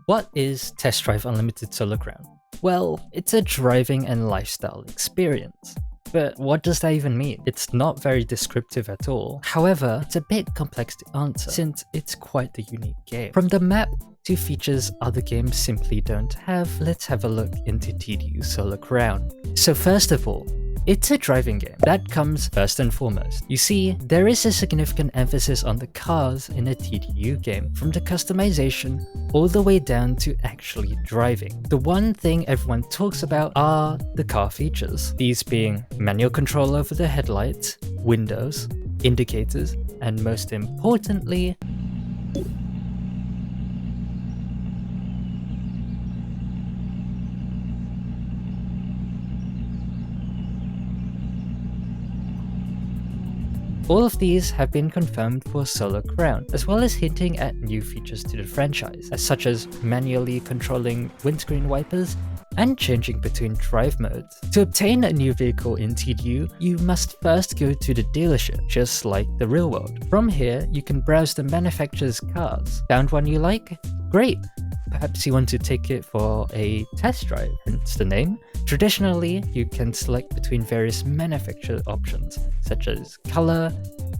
What is Test Drive Unlimited Solar Crown? Well, it's a driving and lifestyle experience. But what does that even mean? It's not very descriptive at all. However, it's a bit complex to answer since it's quite the unique game. From the map to features other games simply don't have, let's have a look into TDU Solar Crown. So first of all, it's a driving game. That comes first and foremost. You see, there is a significant emphasis on the cars in a TDU game, from the customization all the way down to actually driving. The one thing everyone talks about are the car features, these being manual control over the headlights, windows, indicators, and most importantly, all of these have been confirmed for Solar Crown, as well as hinting at new features to the franchise, such as manually controlling windscreen wipers and changing between drive modes. To obtain a new vehicle in TDU, you must first go to the dealership, just like the real world. From here, you can browse the manufacturer's cars. Found one you like? Great! Perhaps you want to take it for a test drive, hence the name. Traditionally, you can select between various manufacturer options, such as color,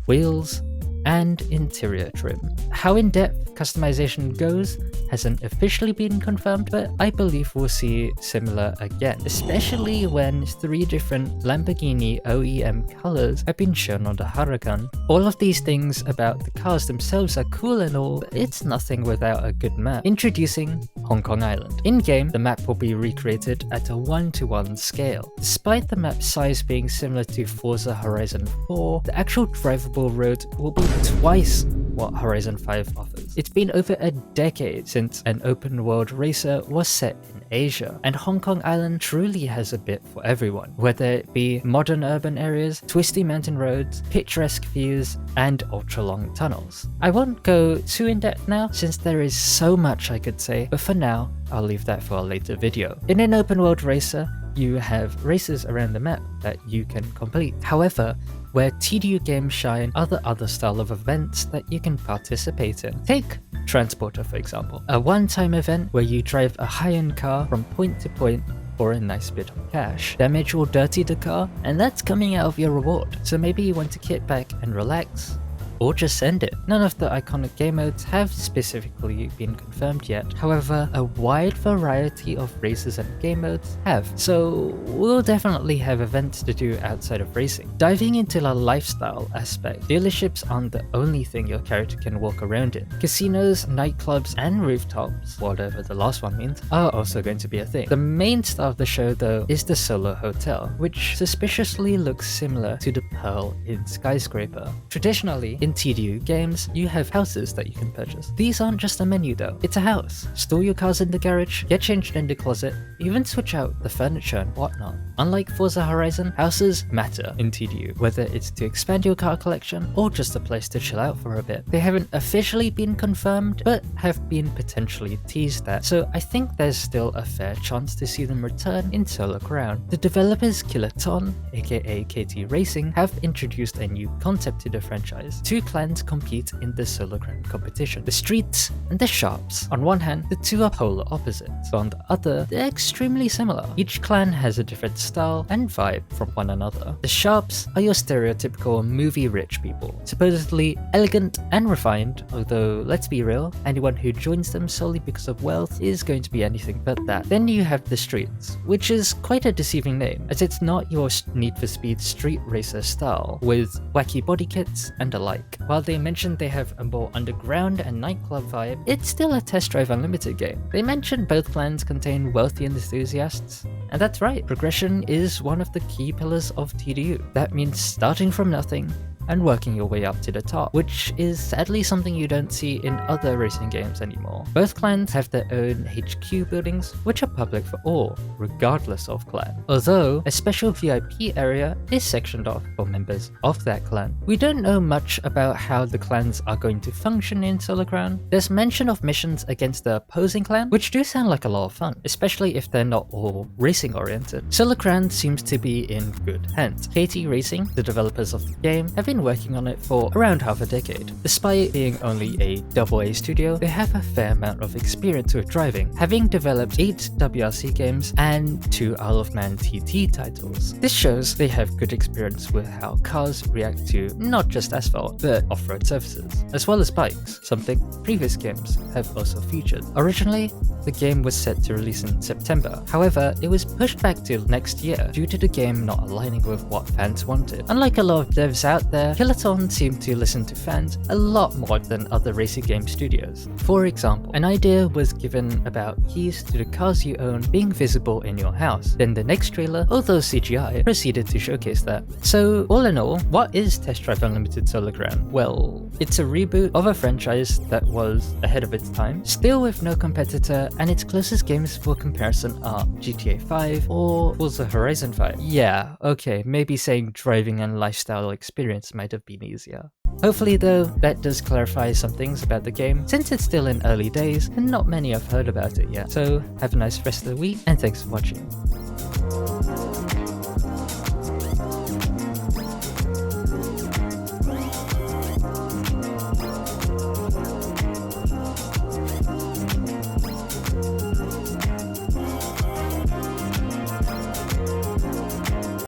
wheels, and interior trim. How in-depth customization goes hasn't officially been confirmed, but I believe we'll see similar again, especially when 3 different Lamborghini OEM colors have been shown on the Huracan. All of these things about the cars themselves are cool and all, but it's nothing without a good map. Introducing Hong Kong Island. In-game, the map will be recreated at a 1:1 scale. Despite the map size being similar to Forza Horizon 4, the actual drivable road will be twice what Horizon 5 offers. It's been over a decade since an open world racer was set in Asia, and Hong Kong Island truly has a bit for everyone, whether it be modern urban areas, twisty mountain roads, picturesque views, and ultra-long tunnels. I won't go too in-depth now since there is so much I could say, but for now, I'll leave that for a later video. In an open world racer, you have races around the map that you can complete. However, where TDU games shine are the other style of events that you can participate in. Take Transporter for example, a one-time event where you drive a high-end car from point to point for a nice bit of cash. Damage will dirty the car, and that's coming out of your reward. So maybe you want to kick back and relax, or just send it. None of the iconic game modes have specifically been confirmed yet. However, a wide variety of races and game modes have, so we'll definitely have events to do outside of racing. Diving into the lifestyle aspect, dealerships aren't the only thing your character can walk around in. Casinos, nightclubs, and rooftops, whatever the last one means, are also going to be a thing. The main star of the show though is the Solo Hotel, which suspiciously looks similar to the Pearl in Skyscraper. Traditionally, in TDU games, you have houses that you can purchase. These aren't just a menu though, it's a house. Store your cars in the garage, get changed in the closet, even switch out the furniture and whatnot. Unlike Forza Horizon, houses matter in TDU, whether it's to expand your car collection or just a place to chill out for a bit. They haven't officially been confirmed, but have been potentially teased at, so I think there's still a fair chance to see them return in Solar Crown. The developers Kiloton, aka KT Racing, have introduced a new concept to the franchise. 2 clans compete in the Solar Crown competition, the streets and the shops. On one hand, the 2 are polar opposites, but on the other, they're extremely similar. Each clan has a different style and vibe from one another. The shops are your stereotypical movie-rich people, supposedly elegant and refined, although let's be real, anyone who joins them solely because of wealth is going to be anything but that. Then you have the streets, which is quite a deceiving name, as it's not your Need for Speed street racer style, with wacky body kits and the like. While they mentioned they have a more underground and nightclub vibe, it's still a Test Drive Unlimited game. They mentioned both clans contain wealthy enthusiasts, and that's right, progression is one of the key pillars of TDU. That means starting from nothing and working your way up to the top, which is sadly something you don't see in other racing games anymore. Both clans have their own HQ buildings, which are public for all, regardless of clan. Although, a special VIP area is sectioned off for members of that clan. We don't know much about how the clans are going to function in Solar Crown. There's mention of missions against the opposing clan, which do sound like a lot of fun, especially if they're not all racing oriented. Solar Crown seems to be in good hands. KT Racing, the developers of the game, have been been working on it for around half a decade. Despite being only a AA studio, they have a fair amount of experience with driving, having developed 8 WRC games and 2 Isle of Man TT titles. This shows they have good experience with how cars react to not just asphalt, but off-road surfaces, as well as bikes, something previous games have also featured. Originally, the game was set to release in September, however, it was pushed back till next year due to the game not aligning with what fans wanted. Unlike a lot of devs out there, Kiloton seemed to listen to fans a lot more than other racing game studios. For example, an idea was given about keys to the cars you own being visible in your house. Then the next trailer, although CGI, proceeded to showcase that. So all in all, what is Test Drive Unlimited Solar Crown? Well, it's a reboot of a franchise that was ahead of its time, still with no competitor, and its closest games for comparison are GTA 5 or Forza Horizon 5. Yeah, okay, maybe saying driving and lifestyle experience might have been easier. Hopefully though, that does clarify some things about the game, since it's still in early days and not many have heard about it yet. So have a nice rest of the week, and thanks for watching.